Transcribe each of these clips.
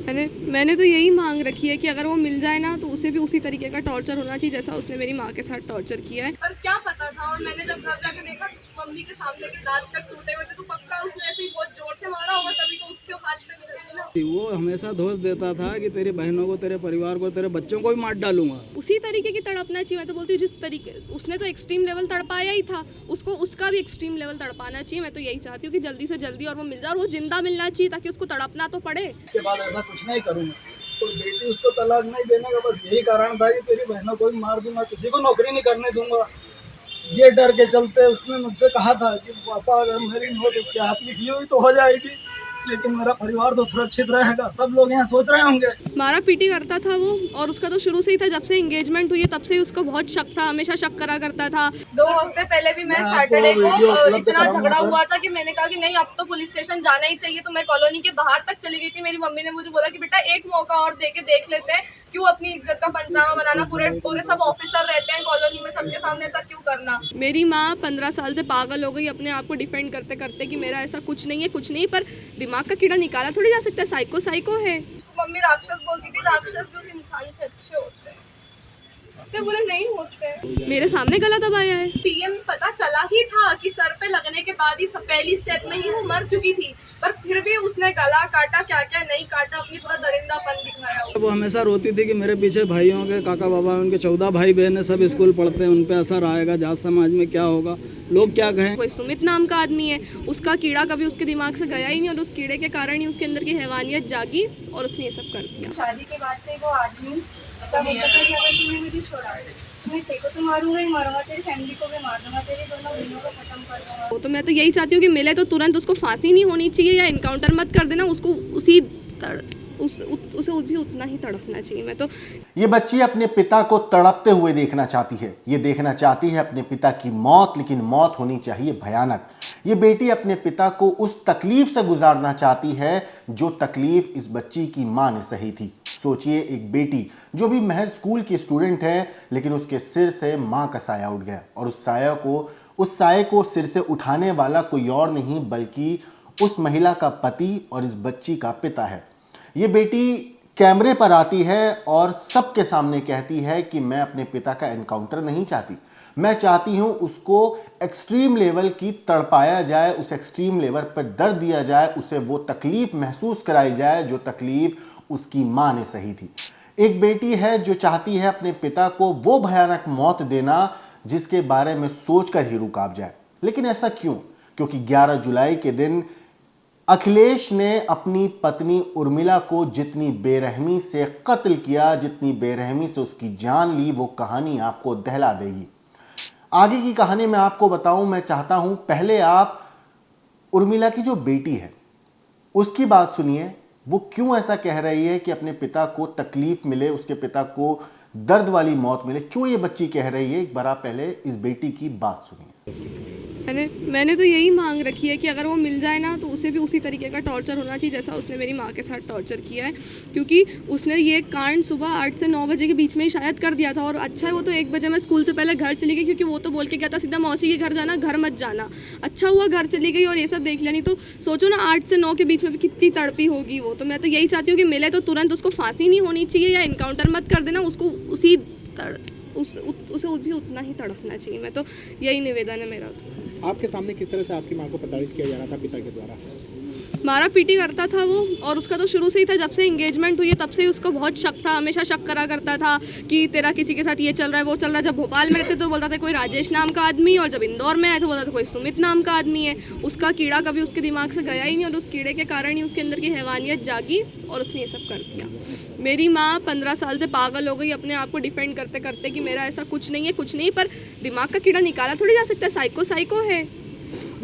मैंने तो यही मांग रखी है कि अगर वो मिल जाए ना तो उसे भी उसी तरीके का टॉर्चर होना चाहिए जैसा उसने मेरी माँ के साथ टॉर्चर किया है। और क्या पता था, और मैंने जब घर जाकर देखा मम्मी के सामने के दांत तक टूटे हुए थे, तो पक्का उसने ऐसे ही बहुत जोर से मारा होगा, तभी तो उसके हाथ में मिले थे ना। वो हमेशा दोष देता था कि तेरी बहनों को, तेरे परिवार को, तेरे बच्चों को भी मार डालूंगा। उसी तरीके की तड़पना चाहिए। मैं तो बोलती हूँ जिस तरीके उसने तो एक्सट्रीम लेवल तड़पाया ही था, उसको उसका भी एक्सट्रीम लेवल तड़पाना चाहिए। मैं तो यही चाहती हूँ कि जल्दी से जल्दी और वो मिल जाए, और वो जिंदा मिलना चाहिए ताकि उसको तड़पना तो पड़े। उसके बाद ऐसा कुछ नहीं करूँगा। तो बेटी उसको तलाक नहीं देने का बस यही कारण था कि तेरी बहनों को भी मार दूंगा, किसी को नौकरी नहीं करने दूंगा। ये डर के चलते उसने मुझसे कहा था कि पापा अगर मेरी नोट उसके हाथ लिखी हुई तो हो जाएगी, लेकिन मेरा परिवार तो सुरक्षित रहेगा। सब लोग यहाँ सोच रहे होंगे। मारा पीटी करता था वो, और उसका तो शुरू से ही था, जब से एंगेजमेंट हुई है तब से ही उसको बहुत शक था, हमेशा शक करा करता था। 2 हफ्ते पहले भी मैं सैटरडे को इतना झगड़ा हुआ था कि मैंने कहा कि नहीं अब तो पुलिस स्टेशन जाना ही चाहिए, तो मैं कॉलोनी के बाहर तक चली गई थी। मेरी मम्मी ने मुझे बोला कि बेटा एक मौका और दे के देख लेते हैं, क्यों अपनी इज्जत का पंचनामा बनाना, पूरे सब ऑफिसर रहते हैं कॉलोनी में, सबके सामने ऐसा क्यों करना। मेरी माँ 15 साल से पागल हो गई अपने आप को डिफेंड करते करते कि मेरा ऐसा कुछ नहीं है, कुछ नहीं, पर दिमाग का कीड़ा निकाला थोड़ी जा सकता है, साइको है। मम्मी राक्षस बोलती थी, राक्षस भी इंसान से अच्छे होते हैं, तो बुरे नहीं होते। मेरे सामने गला दबाया है। पीएम पता चला ही था कि सर पे लगने के बाद ही पहली स्टेप में ही वो मर चुकी थी, पर फिर भी उसने गला काटा, क्या क्या नहीं काटा, अपनी पूरा दरिंदापन दिखाया। वो हमेशा रोती थी कि मेरे पीछे भाइयों के, काका बाबा उनके 14 भाई बहन है, सब स्कूल पढ़ते हैं, उन पे असर आएगा, जात समाज में क्या होगा, लोग क्या कहें। कोई सुमित नाम का आदमी है, उसका कीड़ा कभी उसके दिमाग से गया ही नहीं, और उस कीड़े के कारण ही उसके अंदर की हैवानियत जागी और उसने ये सब कर दिया। शादी के बाद से वो आदमी सब होता था कि अगर तूने मुझे छोड़ा मैं तेरे को तो मारूंगा ही मारूंगा, तेरी फैमिली को भी मार दूंगा, तेरी दोनों बहनों को खत्म कर दूंगा। तो मैं तो यही चाहती हूँ कि मिले तो तुरंत उसको फांसी नहीं होनी चाहिए, या इनकाउंटर मत कर देना उसको, उसे भी उतना ही तड़पना चाहिए। मैं तो ये बच्ची अपने पिता को तड़पते हुए देखना चाहती है। ये देखना चाहती है अपने पिता की मौत, लेकिन मौत होनी चाहिए भयानक। ये बेटी अपने पिता को उस तकलीफ से गुजारना चाहती है जो तकलीफ इस बच्ची की मां ने सही थी। सोचिए, एक बेटी जो भी महज स्कूल की स्टूडेंट है, लेकिन उसके सिर से मां का साया उठ गया, और उस साये को सिर से उठाने वाला कोई और नहीं बल्कि उस महिला का पति और इस बच्ची का पिता है। ये बेटी कैमरे पर आती है और सबके सामने कहती है कि मैं अपने पिता का एनकाउंटर नहीं चाहती, मैं चाहती हूं उसको एक्सट्रीम लेवल की तड़पाया जाए, उस एक्सट्रीम लेवल पर दर्द दिया जाए, उसे वो तकलीफ महसूस कराई जाए जो तकलीफ उसकी मां ने सही थी। एक बेटी है जो चाहती है अपने पिता को वो भयानक मौत देना जिसके बारे में सोचकर ही रूह कांप जाए। लेकिन ऐसा क्यों? क्योंकि 11 जुलाई के दिन अखिलेश ने अपनी पत्नी उर्मिला को जितनी बेरहमी से कत्ल किया, जितनी बेरहमी से उसकी जान ली, वो कहानी आपको दहला देगी। आगे की कहानी मैं आपको बताऊं, मैं चाहता हूं पहले आप उर्मिला की जो बेटी है उसकी बात सुनिए। वो क्यों ऐसा कह रही है कि अपने पिता को तकलीफ मिले, उसके पिता को दर्द वाली मौत मिले, क्यों ये बच्ची कह रही है? एक बार आप पहले इस बेटी की बात सुनिए। मैंने तो यही मांग रखी है कि अगर वो मिल जाए ना तो उसे भी उसी तरीके का टॉर्चर होना चाहिए जैसा उसने मेरी माँ के साथ टॉर्चर किया है, क्योंकि उसने ये कांड सुबह 8 से 9 बजे के बीच में ही शायद कर दिया था। और अच्छा है वो तो 1 बजे मैं स्कूल से पहले घर चली गई, क्योंकि वो तो बोल के गया था सीधा मौसी के घर जाना, घर मत जाना। अच्छा हुआ घर चली गई और ये सब देख लिया, नहीं तो सोचो ना 8 से 9 के बीच में भी कितनी तड़पी होगी वो। तो मैं तो यही चाहती हूँ कि मिले तो तुरंत उसको फांसी नहीं होनी चाहिए, या इनकाउंटर मत कर देना, उसको उसे भी उतना ही तड़पना चाहिए। मैं तो यही निवेदन है मेरा। आपके सामने किस तरह से आपकी मां को प्रताड़ित किया जा रहा था पिता के द्वारा? मारा पीटी करता था वो, और उसका तो शुरू से ही था, जब से एंगेजमेंट हुई है तब से ही उसको बहुत शक था, हमेशा शक करा करता था कि तेरा किसी के साथ ये चल रहा है वो चल रहा है। जब भोपाल में रहते तो बोलता था कोई राजेश नाम का आदमी, और जब इंदौर में आए तो बोलता था कोई सुमित नाम का आदमी है। उसका कीड़ा कभी उसके दिमाग से गया ही नहीं, और उस कीड़े के कारण ही उसके अंदर की हैवानियत जागी और उसने ये सब कर दिया। मेरी माँ 15 साल से पागल हो गई अपने आप को डिफेंड करते करते कि मेरा ऐसा कुछ नहीं है, कुछ नहीं, पर दिमाग का कीड़ा निकाला थोड़ी जा सकता है, साइको है।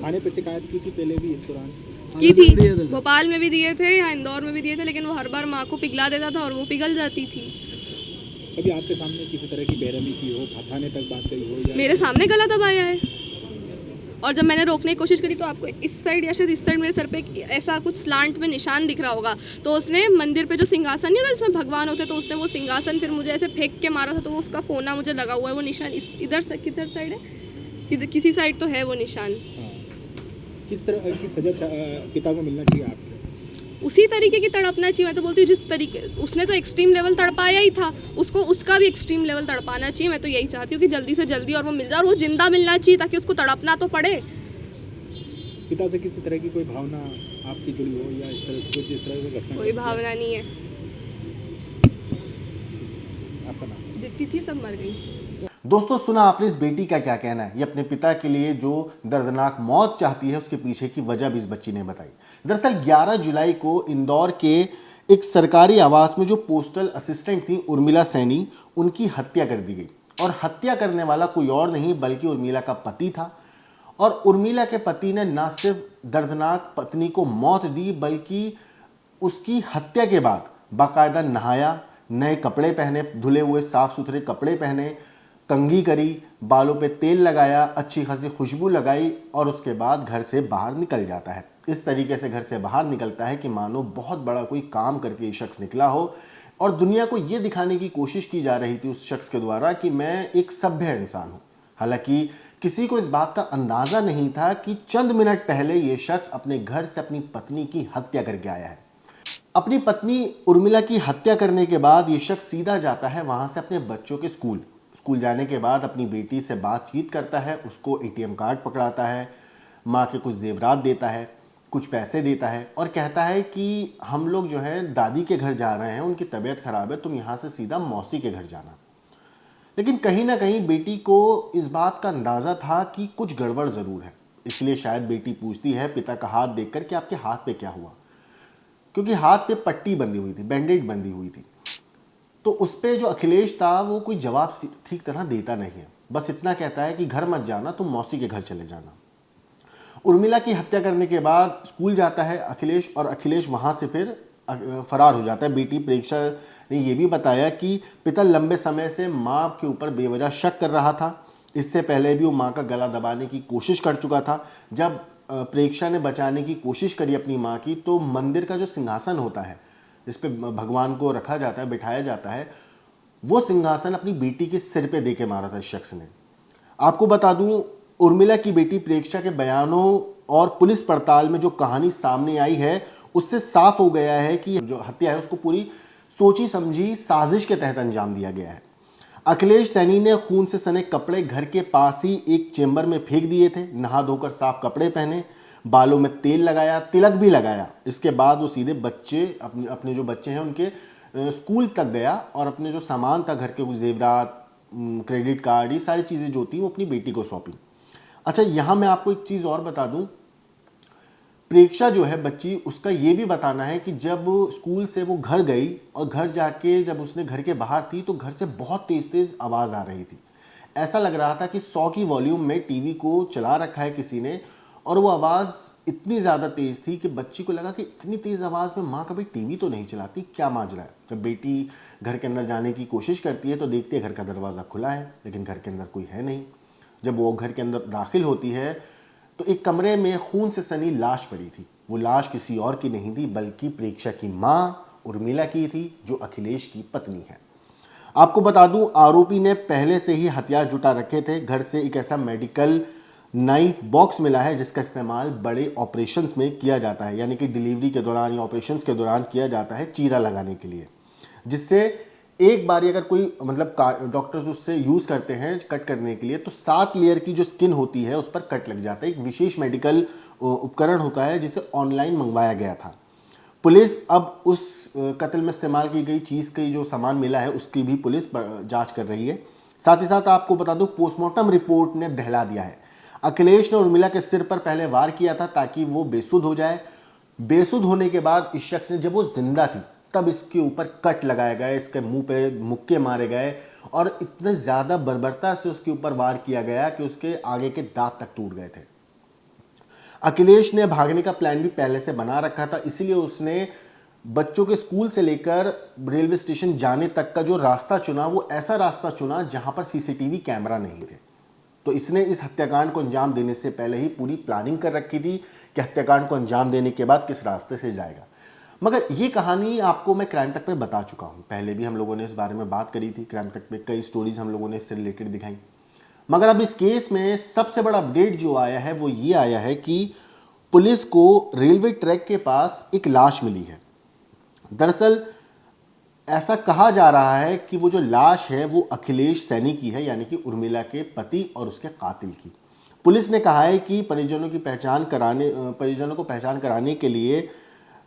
थाने पे शिकायत की थी पहले भी इस दौरान? की थी, भोपाल में भी दिए थे, यहाँ इंदौर में भी दिए थे, लेकिन वो हर बार माँ को पिघला देता था और वो पिघल जाती थी। कभी आपके सामने किसी तरह की बेरहमी की हो, थाने तक बात कही हो? या मेरे सामने गला दबाया है, और जब मैंने रोकने की कोशिश करी तो आपको इस साइड या शायद इस साइड मेरे सर पे ऐसा कुछ स्लांट में निशान दिख रहा होगा, तो उसने मंदिर पे जो सिंहासन नहीं होता जिसमें भगवान होते, तो उसने वो सिंहासन फिर मुझे ऐसे फेंक के मारा था, तो वो उसका कोना मुझे लगा हुआ है। वो निशान इधर से किधर साइड है, किसी साइड तो है वो निशान। किस तरह की सजा पिता को मिलना चाहिए आपको? उसी तरीके की तड़पना चाहिए। मैं तो बोलती हूँ जिस तरीके उसने तो एक्सट्रीम लेवल तड़पाया ही था, उसको उसका भी एक्सट्रीम लेवल तड़पाना चाहिए। मैं तो यही चाहती हूँ कि जल्दी से जल्दी और वो मिल जाए, और वो जिंदा मिलना चाहिए ताकि उसको तड़पना तो पड़े। पिता से किसी तरह की कोई भावना आपकी जुड़ी हो या इस तरह से कुछ इस तरह से घटना? कोई भावना नहीं है। आपका नाम? जितनी थी सब मर गई। दोस्तों, सुना आपने इस बेटी का क्या कहना है। ये अपने पिता के लिए जो दर्दनाक मौत चाहती है, उसके पीछे की वजह भी इस बच्ची ने बताई। दरअसल 11 जुलाई को इंदौर के एक सरकारी आवास में जो पोस्टल असिस्टेंट थी उर्मिला सैनी, उनकी हत्या कर दी गई। और हत्या करने वाला कोई और नहीं बल्कि उर्मिला का पति था। और उर्मिला के पति ने न सिर्फ दर्दनाक पत्नी को मौत दी, बल्कि उसकी हत्या के बाद बाकायदा नहाया, नए कपड़े पहने, धुले हुए साफ सुथरे कपड़े पहने, कंघी करी, बालों पे तेल लगाया, अच्छी खासी खुशबू लगाई और उसके बाद घर से बाहर निकल जाता है। इस तरीके से घर से बाहर निकलता है कि मानो बहुत बड़ा कोई काम करके ये शख्स निकला हो, और दुनिया को ये दिखाने की कोशिश की जा रही थी उस शख्स के द्वारा कि मैं एक सभ्य इंसान हूँ। हालांकि किसी को इस बात का अंदाजा नहीं था कि चंद मिनट पहले ये शख्स अपने घर से अपनी पत्नी की हत्या करके आया है। अपनी पत्नी उर्मिला की हत्या करने के बाद ये शख्स सीधा जाता है वहां से अपने बच्चों के स्कूल जाने के बाद अपनी बेटी से बातचीत करता है, उसको एटीएम कार्ड पकड़ाता है, माँ के कुछ जेवरात देता है, कुछ पैसे देता है और कहता है कि हम लोग जो है दादी के घर जा रहे हैं, उनकी तबीयत खराब है, तुम यहाँ से सीधा मौसी के घर जाना। लेकिन कहीं ना कहीं बेटी को इस बात का अंदाज़ा था कि कुछ गड़बड़ ज़रूर है, इसलिए शायद बेटी पूछती है पिता का हाथ देखकर कि आपके हाथ पे क्या हुआ, क्योंकि हाथ पे पट्टी बंधी हुई थी, बैंडेज बंधी हुई थी। तो उस पर जो अखिलेश था वो कोई जवाब ठीक तरह देता नहीं है, बस इतना कहता है कि घर मत जाना, तुम मौसी के घर चले जाना। उर्मिला की हत्या करने के बाद स्कूल जाता है अखिलेश, और अखिलेश वहाँ से फिर फरार हो जाता है। बेटी प्रेक्षा ने यह भी बताया कि पिता लंबे समय से माँ के ऊपर बेवजह शक कर रहा था। इससे पहले भी वो माँ का गला दबाने की कोशिश कर चुका था। जब प्रेक्षा ने बचाने की कोशिश करी अपनी माँ की, तो मंदिर का जो सिंहासन होता है जिस पे भगवान को रखा जाता है, बिठाया जाता है, वो सिंहासन अपनी बेटी के सिर पे दे के मारा था इस शख्स ने। आपको बता दूं, उर्मिला की बेटी प्रेक्षा के बयानों और पुलिस पड़ताल में जो कहानी सामने आई है, उससे साफ हो गया है कि जो हत्या है उसको पूरी सोची समझी साजिश के तहत अंजाम दिया गया है। अखिलेश सैनी ने खून से सने कपड़े घर के पास ही एक चेंबर में फेंक दिए थे, नहा धोकर साफ कपड़े पहने, बालों में तेल लगाया, तिलक भी लगाया। इसके बाद वो सीधे अपने जो बच्चे हैं उनके स्कूल तक गया और अपने जो सामान था, घर के कुछ जेवरात, क्रेडिट कार्ड, ये सारी चीज़ें जो थी वो अपनी बेटी को सौंपी। अच्छा, यहाँ मैं आपको एक चीज़ और बता दूँ, प्रेक्षा जो है बच्ची, उसका ये भी बताना है कि जब स्कूल से वो घर गई और घर जाके जब उसने घर के बाहर थी तो घर से बहुत तेज़ तेज़ आवाज़ आ रही थी। ऐसा लग रहा था कि 100 की वॉल्यूम में टीवी को चला रखा है किसी ने, और वो आवाज़ इतनी ज़्यादा तेज़ थी कि बच्ची को लगा कि इतनी तेज़ आवाज़ में माँ कभी टीवी तो नहीं चलाती, क्या माजरा है। जब बेटी घर के अंदर जाने की कोशिश करती है तो देखती है घर का दरवाज़ा खुला है, लेकिन घर के अंदर कोई है नहीं। जब वो घर के अंदर दाखिल होती है तो एक कमरे में खून से सनी लाश पड़ी थी। वो लाश किसी और की नहीं थी बल्कि प्रेक्षा की माँ उर्मिला की थी, जो अखिलेश की पत्नी है। आपको बता दूं, आरोपी ने पहले से ही हथियार जुटा रखे थे। घर से एक ऐसा मेडिकल नाइफ बॉक्स मिला है जिसका इस्तेमाल बड़े ऑपरेशंस में किया जाता है, यानी कि डिलीवरी के दौरान या ऑपरेशंस के दौरान किया जाता है, चीरा लगाने के लिए, जिससे एक बार अगर कोई डॉक्टर्स उससे यूज़ करते हैं कट करने के लिए तो 7 लेयर की जो स्किन होती है उस पर कट लग जाता है। एक विशेष मेडिकल उपकरण होता है जिसे ऑनलाइन मंगवाया गया था। पुलिस अब उस कत्ल में इस्तेमाल की गई चीज़ की जो सामान मिला है उसकी भी पुलिस जांच कर रही है। साथ ही साथ आपको बता दूं, पोस्टमार्टम रिपोर्ट ने दहला दिया है। अखिलेश ने उर्मिला के सिर पर पहले वार किया था ताकि वो बेसुध हो जाए। बेसुध होने के बाद इस शख्स ने, जब वो जिंदा थी तब इसके ऊपर कट लगाए गए, इसके मुंह पे मुक्के मारे गए और इतने ज़्यादा बर्बरता से उसके ऊपर वार किया गया कि उसके आगे के दांत तक टूट गए थे। अखिलेश ने भागने का प्लान भी पहले से बना रखा था, इसीलिए उसने बच्चों के स्कूल से लेकर रेलवे स्टेशन जाने तक का जो रास्ता चुना वो ऐसा रास्ता चुना जहां पर सीसीटीवी कैमरा नहीं थे। तो इसने इस हत्याकांड को अंजाम देने से पहले ही पूरी प्लानिंग कर रखी थी कि हत्याकांड को अंजाम देने के बाद किस रास्ते से जाएगा। मगर ये कहानी आपको मैं क्राइम तक पे बता चुका हूँ, पहले भी हम लोगों ने इस बारे में बात करी थी। क्राइम तक पे कई स्टोरीज हम लोगों ने इससे रिलेटेड दिखाई। मगर अब इस केस में सबसे बड़ा अपडेट जो आया है वो ये आया है कि पुलिस को रेलवे ट्रैक के पास एक लाश मिली है। दरअसल ऐसा कहा जा रहा है कि वो जो लाश है वो अखिलेश सैनी की है, यानी कि उर्मिला के पति और उसके कातिल की। पुलिस ने कहा है कि परिजनों को पहचान कराने के लिए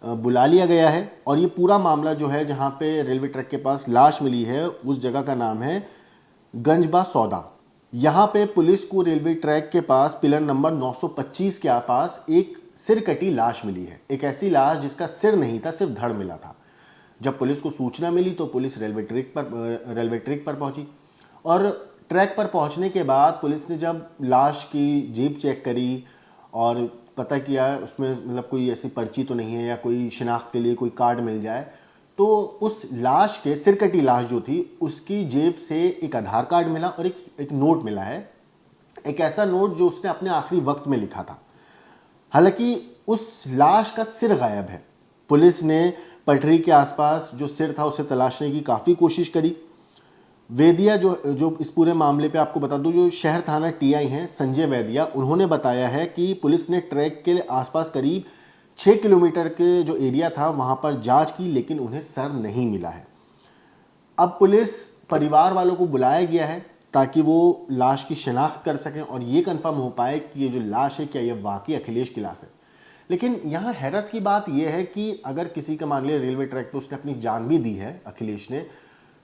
बुला लिया गया है और ये पूरा मामला जो है जहां पे रेलवे ट्रैक के पास लाश मिली है उस जगह का नाम है गंजबा सौदा। यहाँ पे पुलिस को रेलवे ट्रैक के पास पिलर नंबर 925 के पास एक सिर कटी लाश मिली है। एक ऐसी लाश जिसका सिर नहीं था, सिर्फ धड़ मिला था। जब पुलिस को सूचना मिली तो पुलिस रेलवे ट्रैक पर पहुंची और ट्रैक पर पहुंचने के बाद पुलिस ने जब लाश की जेब चेक करी और पता किया उसमें मतलब कोई ऐसी पर्ची तो नहीं है या कोई शिनाख्त के लिए कोई कार्ड मिल जाए, तो उस लाश के सिर कटी लाश जो थी उसकी जेब से एक आधार कार्ड मिला और एक नोट मिला है, एक ऐसा नोट जो उसने अपने आखिरी वक्त में लिखा था। हालांकि उस लाश का सिर गायब है। पुलिस ने पटरी के आसपास जो सिर था उसे तलाशने की काफ़ी कोशिश करी। वैदिया जो इस पूरे मामले पे आपको बता दूं, जो शहर थाना टीआई हैं संजय वैदिया, उन्होंने बताया है कि पुलिस ने ट्रैक के आसपास करीब 6 किलोमीटर के जो एरिया था वहां पर जांच की, लेकिन उन्हें सर नहीं मिला है। अब पुलिस परिवार वालों को बुलाया गया है ताकि वो लाश की शिनाख्त कर सकें और ये कंफर्म हो पाए कि ये जो लाश है क्या ये वाकई अखिलेश की लाश है। लेकिन यहाँ हैरत की बात यह है कि अगर किसी का मान लिया रेलवे ट्रैक पर उसने अपनी जान भी दी है अखिलेश ने,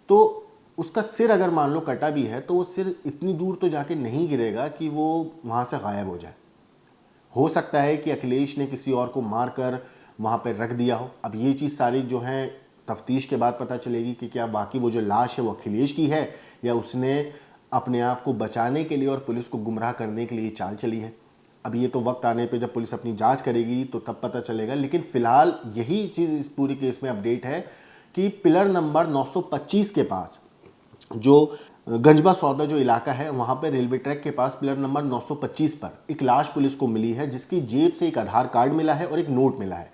तो उसका सिर अगर मान लो कटा भी है तो वो सिर इतनी दूर तो जाके नहीं गिरेगा कि वो वहाँ से गायब हो जाए। हो सकता है कि अखिलेश ने किसी और को मारकर वहाँ पर रख दिया हो। अब ये चीज़ सारी जो है तफ्तीश के बाद पता चलेगी कि क्या बाकी वो जो लाश है वो अखिलेश की है या उसने अपने आप को बचाने के लिए और पुलिस को गुमराह करने के लिए चाल चली है। अब ये तो वक्त आने पे जब पुलिस अपनी जांच करेगी तो तब पता चलेगा। लेकिन फिलहाल यही चीज़ इस पूरी केस में अपडेट है कि पिलर नंबर 925 के पास जो गंजबा सौदा जो इलाका है वहाँ पर रेलवे ट्रैक के पास पिलर नंबर 925 पर एक लाश पुलिस को मिली है जिसकी जेब से एक आधार कार्ड मिला है और एक नोट मिला है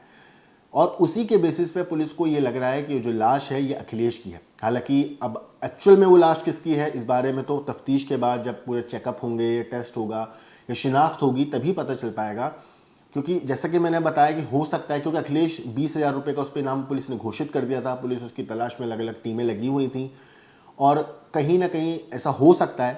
और उसी के बेसिस पे पुलिस को ये लग रहा है कि जो लाश है ये अखिलेश की है। हालांकि अब एक्चुअल में वो लाश किसकी है इस बारे में तो तफ्तीश के बाद जब पूरे चेकअप होंगे या टेस्ट होगा या शिनाख्त होगी तभी पता चल पाएगा, क्योंकि जैसा कि मैंने बताया कि हो सकता है क्योंकि अखिलेश 20,000 रुपये का उस पर इनाम पुलिस ने घोषित कर दिया था। पुलिस उसकी तलाश में अलग अलग टीमें लगी हुई थी और कहीं ना कहीं ऐसा हो सकता है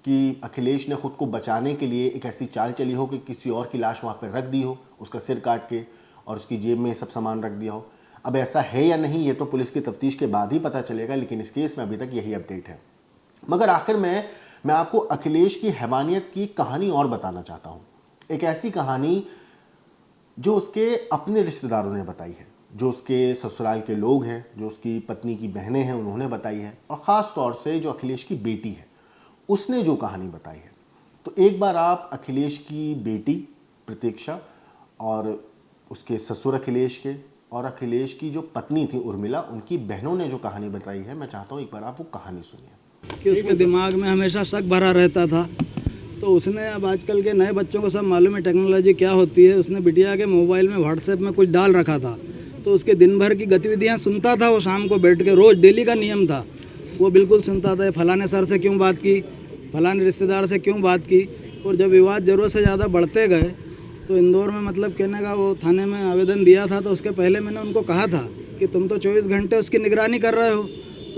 कि अखिलेश ने खुद को बचाने के लिए एक ऐसी चाल चली हो कि किसी और की लाश वहाँ पर रख दी हो, उसका सिर काट के और उसकी जेब में सब सामान रख दिया हो। अब ऐसा है या नहीं ये तो पुलिस की तफ्तीश के बाद ही पता चलेगा, लेकिन इस केस में अभी तक यही अपडेट है। मगर आखिर में मैं आपको अखिलेश की हैवानियत की कहानी और बताना चाहता हूँ। एक ऐसी कहानी जो उसके अपने रिश्तेदारों ने बताई है, जो उसके ससुराल के लोग हैं, जो उसकी पत्नी की बहनें हैं उन्होंने बताई है और ख़ास तौर से जो अखिलेश की बेटी है उसने जो कहानी बताई है। तो एक बार आप अखिलेश की बेटी प्रतीक्षा और उसके ससुर अखिलेश के और अखिलेश की जो पत्नी थी उर्मिला, उनकी बहनों ने जो कहानी बताई है, मैं चाहता हूँ एक बार आप वो कहानी सुनिए। कि उसके दिमाग में हमेशा शक भरा रहता था, तो उसने अब आजकल के नए बच्चों को सब मालूम है टेक्नोलॉजी क्या होती है। उसने बिटिया के मोबाइल में व्हाट्सएप में कुछ डाल रखा था, तो उसके दिन भर की गतिविधियाँ सुनता था वो। शाम को बैठ के रोज़ डेली का नियम था, वो बिल्कुल सुनता था फलाने सर से क्यों बात की, फलाने रिश्तेदार से क्यों बात की। और जब विवाद ज़रूरत से ज़्यादा बढ़ते गए तो इंदौर में मतलब कहने का वो थाने में आवेदन दिया था, तो उसके पहले मैंने उनको कहा था कि तुम तो 24 घंटे उसकी निगरानी कर रहे हो,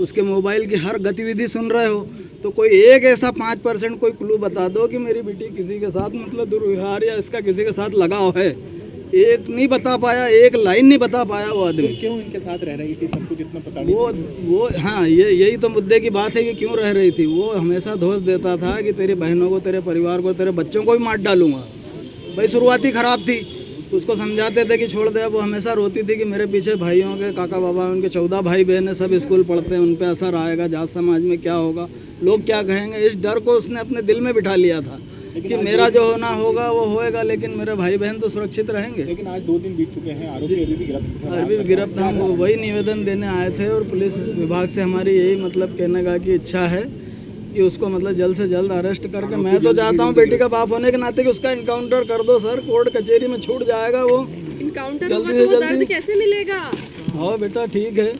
उसके मोबाइल की हर गतिविधि सुन रहे हो, तो कोई एक ऐसा 5% कोई क्लू बता दो कि मेरी बेटी किसी के साथ मतलब दुर्व्यवहार या इसका किसी के साथ लगाव है। एक नहीं बता पाया, एक लाइन नहीं बता पाया वो आदमी। क्यों इनके साथ रह रही थी, सब कुछ इतना पता नहीं। वो हाँ, यही तो मुद्दे की बात है कि क्यों रह रही थी। वो हमेशा दोष देता था कि तेरी बहनों को, तेरे परिवार को, तेरे बच्चों को भी मार डालूंगा। भाई शुरुआती ख़राब थी, उसको समझाते थे कि छोड़ दे। वो हमेशा रोती थी कि मेरे पीछे भाइयों के काका बाबा, उनके 14 भाई बहन है, सब स्कूल पढ़ते हैं, उन पर असर आएगा, जात समाज में क्या होगा, लोग क्या कहेंगे। इस डर को उसने अपने दिल में बिठा लिया था कि मेरा जो होना होगा वो होएगा, लेकिन मेरे भाई बहन तो सुरक्षित रहेंगे। लेकिन आज 2 दिन बीत चुके हैं, आरोपी अभी भी गिरफ्त हम वही निवेदन देने आए थे और पुलिस विभाग से हमारी यही मतलब कहने का कि इच्छा है कि उसको मतलब जल्द से जल्द अरेस्ट करके, मैं तो चाहता हूँ बेटी का बाप होने के नाते कि उसका इनकाउंटर कर दो सर, कोर्ट कचहरी में छूट जाएगा वो। इनकाउंटर होगा तो वो दर्द कैसे मिलेगा? हाँ बेटा ठीक है,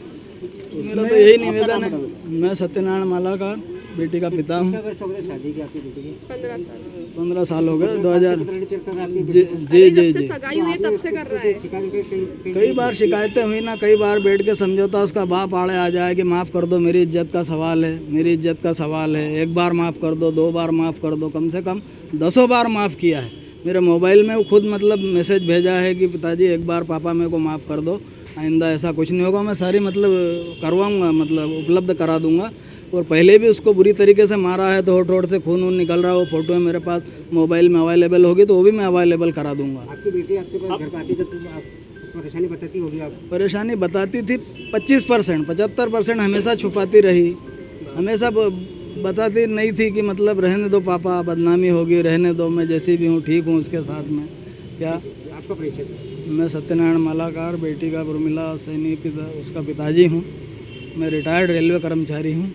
मेरा तो यही निवेदन है। मैं सत्यनारायण माला का बेटी का पिता हूँ। शादी की आपकी बेटी की 15 साल 15 साल हो गए 2000 जी अभी जी जब से जी सगाई हुई है तब से कर रहा है। कई बार शिकायतें हुई ना, कई बार बैठ के समझौता उसका बाप आड़े आ जाए कि माफ़ कर दो, मेरी इज्जत का सवाल है, मेरी इज्जत का सवाल है, एक बार माफ़ कर दो, 2 बार माफ़ कर दो, कम से कम 10 बार माफ़ किया है। मेरे मोबाइल में वो खुद मतलब मैसेज भेजा है कि पिताजी एक बार पापा मेरे को माफ़ कर दो, आइंदा ऐसा कुछ नहीं होगा, मैं सारी मतलब करवाऊँगा, मतलब उपलब्ध करा दूँगा। और पहले भी उसको बुरी तरीके से मारा है तो होठ होठ से खून वून निकल रहा है, वो फोटो है मेरे पास मोबाइल में अवेलेबल होगी तो वो भी मैं अवेलेबल करा दूंगा। आपकी बेटी आपके पास घर पर आती जब आप परेशानी बताती होगी आप? परेशानी बताती थी 25%, 75% हमेशा छुपाती रही, हमेशा बताती नहीं थी कि मतलब रहने दो पापा, बदनामी होगी, रहने दो, मैं जैसी भी हूँ ठीक हूँ उसके साथ में। क्या आपका परिचय? मैं सत्यनारायण मालाकार, बेटी का उर्मिला सैनी पिता उसका पिताजी हूँ। मैं रिटायर्ड रेलवे कर्मचारी हूँ।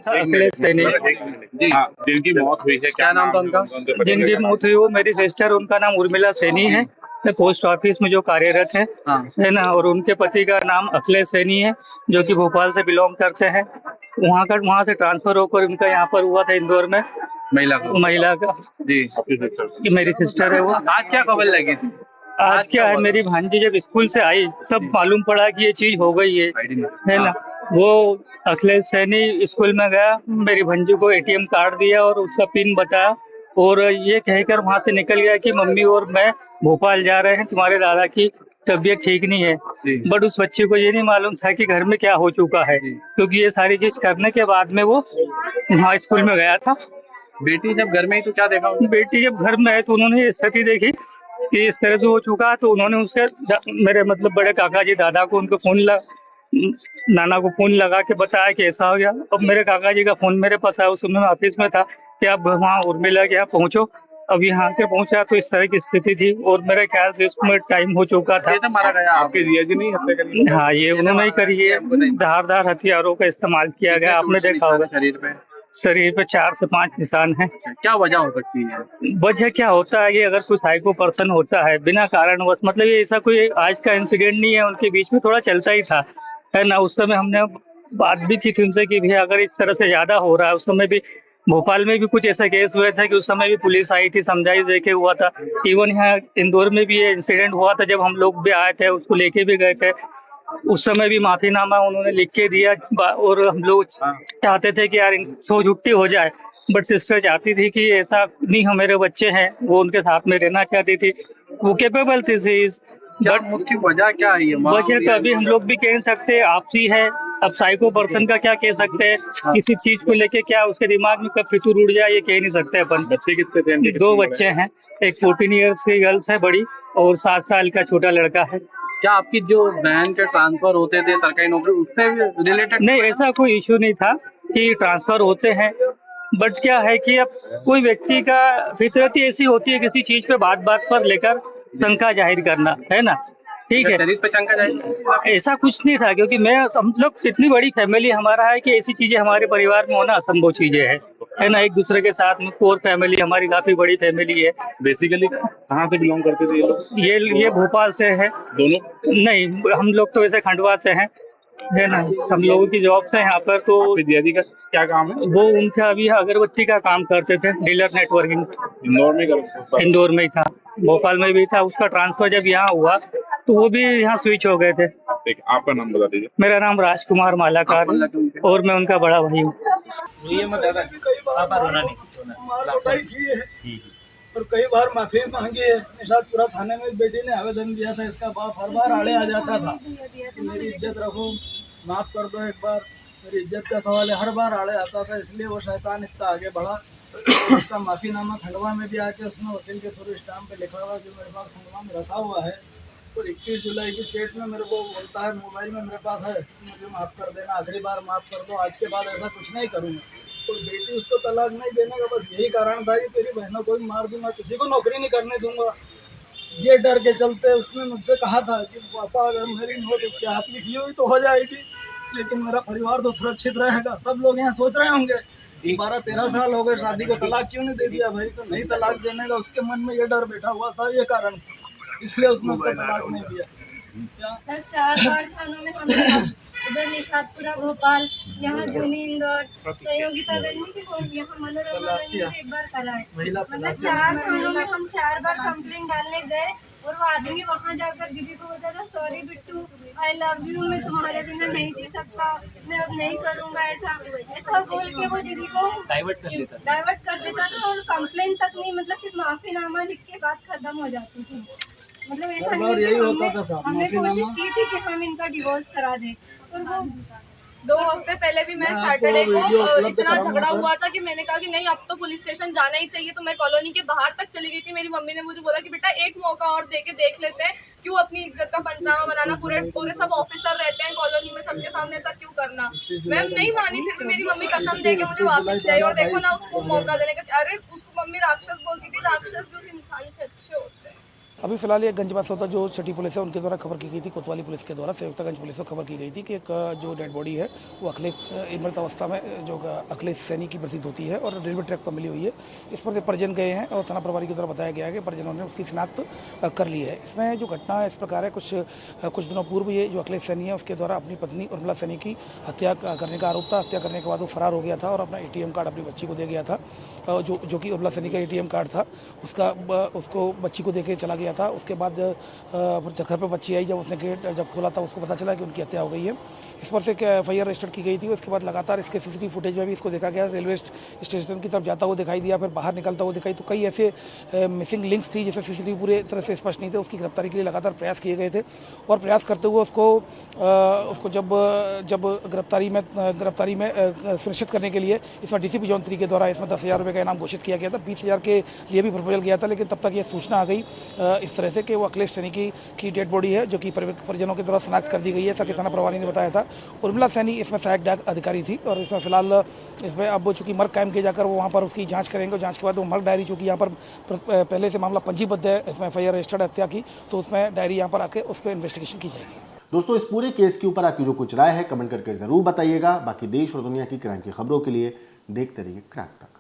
अखिलेश सैनी जिनकी मौत हुई है, क्या नाम था उनका? जिनकी मौत हुई वो मेरी सिस्टर, उनका नाम उर्मिला सैनी है, पोस्ट ऑफिस में जो कार्यरत है ना। और उनके पति का नाम अखिलेश सैनी है जो कि भोपाल से बिलोंग करते हैं। वहाँ से ट्रांसफर होकर उनका यहाँ पर हुआ था इंदौर में। महिला का जी कि मेरी सिस्टर है वो। आज क्या खबर लगी थी? आज क्या है, मेरी भांजी जब स्कूल से आई तब मालूम पड़ा कि ये चीज हो गई है ना। वो अखिलेश सैनी स्कूल में गया, मेरी भांजी को एटीएम कार्ड दिया और उसका पिन बताया और ये कहकर वहां से निकल गया कि मम्मी और मैं भोपाल जा रहे हैं, तुम्हारे दादा की तबीयत ठीक नहीं है। बट उस बच्ची को ये नहीं मालूम था कि घर में क्या हो चुका है, क्योंकि ये सारी चीज करने के बाद में वो वहाँ स्कूल में गया था। बेटी जब घर में ही तो क्या देखा? बेटी जब घर में है तो उन्होंने ये स्थिति देखी कि इस तरह से हो चुका, तो उन्होंने उसके मेरे मतलब बड़े काका जी दादा को उनको नाना को फोन लगा के बताया कि ऐसा हो गया। अब मेरे काका जी का फोन मेरे पास आया, उस समय मैं ऑफिस में था कि आप वहाँ उर्मिला के यहाँ पहुँचो। अब यहाँ के पहुँचा तो इस तरह की स्थिति थी और मेरे ख्याल से इसमें टाइम हो चुका था। कैसे मारा गया? आपके जिया जी नहीं हत्या करी? हाँ, ये उन्होंने ही करी है, धारदार हथियारों का इस्तेमाल किया गया। आपने देखा होगा शरीर पे 4 से 5 निशान हैं। क्या वजह हो सकती है? वजह क्या होता है, ये अगर कोई साइको पर्सन होता है बिना कारणवश, मतलब ये ऐसा कोई आज का इंसिडेंट नहीं है, उनके बीच में थोड़ा चलता ही था, है ना। उस समय हमने बात भी की थी उनसे कि भैया अगर इस तरह से ज्यादा हो रहा है, उस समय भी भोपाल में भी कुछ ऐसा केस हुए थे कि उस समय भी पुलिस आई थी, समझाइश देके हुआ था। इवन यहाँ इंदौर में भी ये इंसिडेंट हुआ था, जब हम लोग भी आए थे उसको लेके भी गए थे, उस समय भी माफीनामा उन्होंने लिख के दिया और हम लोग चाहते थे कि यार छुट्टी हो जाए। बट सिस्टर चाहती थी कि ऐसा नहीं, हम मेरे बच्चे हैं, वो उनके साथ में रहना चाहती थी, वो केपेबल थी। बट मुख्य वजह क्या है? वजह तो अभी हम लोग भी कह नहीं सकते, आपसी है। अब साइको पर्सन का क्या कह सकते हैं, किसी चीज को लेके क्या उसके दिमाग में कब फितूर उड़ जाए ये कह नहीं सकते अपन। बच्चे कितने थे? 2 बच्चे हैं, एक 14 ईयर्स की गर्ल्स है बड़ी और 7 साल का छोटा लड़का है। क्या आपकी जो बहन के ट्रांसफर होते थे सरकारी नौकरी, उससे रिलेटेड? नहीं, ऐसा कोई इश्यू नहीं था कि ट्रांसफर होते हैं, बट क्या है कि अब कोई व्यक्ति का फितरत ही ऐसी होती है किसी चीज पे बात बात पर लेकर शंका जाहिर करना, है ना। ठीक है, शरीर पे शंका जाए ऐसा कुछ नहीं था, क्योंकि मैं मतलब इतनी बड़ी फैमिली हमारा है कि ऐसी चीजें हमारे परिवार में होना असंभव चीजें है ना। एक दूसरे के साथ में कोर फैमिली हमारी काफी बड़ी फैमिली है। बेसिकली कहाँ से बिलोंग करते थे ये लोग? ये भोपाल से है दोनों? नहीं, हम लोग तो वैसे खंडवा से हैं, है ना। हम लोगों की जॉब से यहाँ पर। तो जिया जी का क्या काम है? वो उनका अभी अगरबत्ती का काम करते थे, डीलर नेटवर्किंग। इंदौर में करते? इंदौर में ही था, भोपाल में भी था। उसका ट्रांसफर जब यहाँ हुआ तो वो भी यहाँ स्विच हो गए थे। आपका नाम बता दीजिए। मेरा नाम राजकुमार मालाकार और मैं उनका बड़ा भाई हूँ। मार की है और कई बार माफी मांगी है। निशादपुरा थाने में बेटी ने आवेदन दिया था, इसका बाप हर बार आड़े आ जाता था कि मेरी इज्जत रखो, माफ कर दो, एक बार मेरी इज्जत का सवाल है, हर बार आड़े आता था। इसलिए वो शैतान इतना आगे बढ़ा। उसका माफीनामा खंडवा में भी आके उसने वकील के थ्रू स्टाम्प पे लिखा हुआ जो मेरे पास खंडवा में रखा हुआ है। और 21 जुलाई की चेट में मेरे को बोलता है, मोबाइल में मेरे पास है, मुझे माफ़ कर देना, आखिरी बार माफ़ कर दो, आज के बाद ऐसा कुछ नहीं करूँगा। तो बेटी उसको तलाक नहीं देने का बस यही कारण था कि तेरी बहनों को भी मार दूंगा, किसी को नौकरी नहीं करने दूंगा। ये डर के चलते उसने मुझसे कहा था कि पापा अगर मेरी नोट उसके हाथ लिखी हुई तो हो जाएगी, लेकिन मेरा परिवार तो सुरक्षित रहेगा। सब लोग यहाँ सोच रहे होंगे 12-13 साल हो गए शादी को, तलाक क्यों नहीं दे दिया भाई? तो नहीं तलाक देने का उसके मन में ये डर बैठा हुआ था, ये कारण था, इसलिए उसने उसका तलाक नहीं दिया। सर 4 बार थानों में हमने उधर निशातपुरा भोपाल, यहाँ जूनी इंदौर, सहयोगिता गंज की कोई, यहाँ मनोरमा गंज में एक बार करा है। मतलब 4 थानों में हम 4 बार कंप्लेंट डालने गए और वो आदमी वहाँ जाकर दीदी को बोलता था sorry Bittu, I love you, मैं तुम्हारे बिना नहीं जी सकता, मैं अब नहीं करूँगा ऐसा ऐसा बोल के वो दीदी को डाइवर्ट कर देता था और कंप्लेंट तक नहीं, मतलब सिर्फ माफीनामा लिख के बात खत्म हो जाती थी। मतलब ऐसा नहीं यही कि होता था साहब, हमने माफीनामा। कोशिश की थी कि हम इनका डिवोर्स करा दें और वो 2 हफ्ते पहले भी मैं मैं आपको सैटरडे को वीडियो उपलब्ध इतना कराऊंगा झगड़ा सर। हुआ था कि मैंने कहा कि नहीं अब तो पुलिस स्टेशन जाना ही चाहिए, तो मैं कॉलोनी के बाहर तक चली गई थी। मेरी मम्मी ने मुझे बोला कि बेटा एक मौका और दे के देख लेते हैं, क्यों अपनी इज्जत का पंचनामा बनाना, पूरे सब ऑफिसर रहते हैं कॉलोनी में, सबके सामने ऐसा क्यों करना। मैं नहीं मानी, फिर भी मेरी मम्मी कसम दे के मुझे वापस ले आई और देखो ना उसको मौका देने का, अरे उसको मम्मी राक्षस बोलती थी, राक्षस भी उस इंसान से अच्छे होते हैं। अभी फिलहाल ये गंज बासौदा जो सिटी पुलिस है उनके द्वारा खबर की गई थी, कोतवाली पुलिस के द्वारा संयुक्तगंज पुलिस को खबर की गई थी कि एक जो डेड बॉडी है वो मृत अवस्था में जो अखिलेश सैनी की प्रतीत होती है और रेलवे ट्रैक पर मिली हुई है। इस पर से परिजन गए हैं और थाना प्रभारी के द्वारा बताया गया है कि परिजनों ने उसकी शिनाख्त कर ली है। इसमें जो घटना है इस प्रकार है, कुछ दिनों पूर्व ये जो अखिलेश सैनी है उसके द्वारा अपनी पत्नी उर्मिला सैनी की हत्या करने का आरोप था। हत्या करने के बाद वो फरार हो गया था और अपना ATM कार्ड अपनी बच्ची को दे गया था, जो कि उर्मिला सैनी का ATM कार्ड था, उसको बच्ची को दे के चला गया था। उसके बाद घर पर बच्ची आई, जब उसने गेट जब खोला था उसको पता चला कि उनकी हत्या हो गई है। इस पर से FIR रजिस्टर की गई थी। उसके बाद लगातार इसके CCTV फुटेज में भी इसको देखा गया, रेलवे स्टेशन की तरफ जाता हुआ दिखाई दिया, फिर बाहर निकलता हुआ दिखाई। तो कई ऐसे मिसिंग लिंक्स थी जिससे CCTV पूरे तरह से स्पष्ट नहीं थे। उसकी गिरफ्तारी के लिए लगातार प्रयास किए गए थे और प्रयास करते हुए उसको जब गिरफ्तारी में सुनिश्चित करने के लिए इसमें DCP जोन 3 के द्वारा इसमें 10,000 रुपये का इनाम घोषित किया गया था। 20,000 के लिए भी प्रपोजल गया था, लेकिन तब तक ये सूचना आ गई इस तरह से कि वो अखिलेश सैनी की डेड बॉडी है, जो कि परिजनों के द्वारा शिनाख्त कर दी गई है, ऐसा कि थाना प्रभारी ने बताया था। उर्मिला सैनी इसमें सहायक डाक अधिकारी थी और इसमें फिलहाल इसमें अब चूंकि मर्ग कायम किए जाकर वो वहाँ पर उसकी जांच करेंगे और जांच के बाद वो मर्ग डायरी, चूंकि यहाँ पर पहले से मामला पंजीबद्ध है, इसमें FIR रजिस्टर्ड हत्या की, तो उसमें डायरी यहाँ पर आके उस पर इन्वेस्टिगेशन की जाएगी। दोस्तों, इस पूरे केस के ऊपर आपकी जो कुछ राय है कमेंट करके जरूर बताइएगा। बाकी देश और दुनिया की क्राइम की खबरों के लिए देखते रहिए क्राइम तक।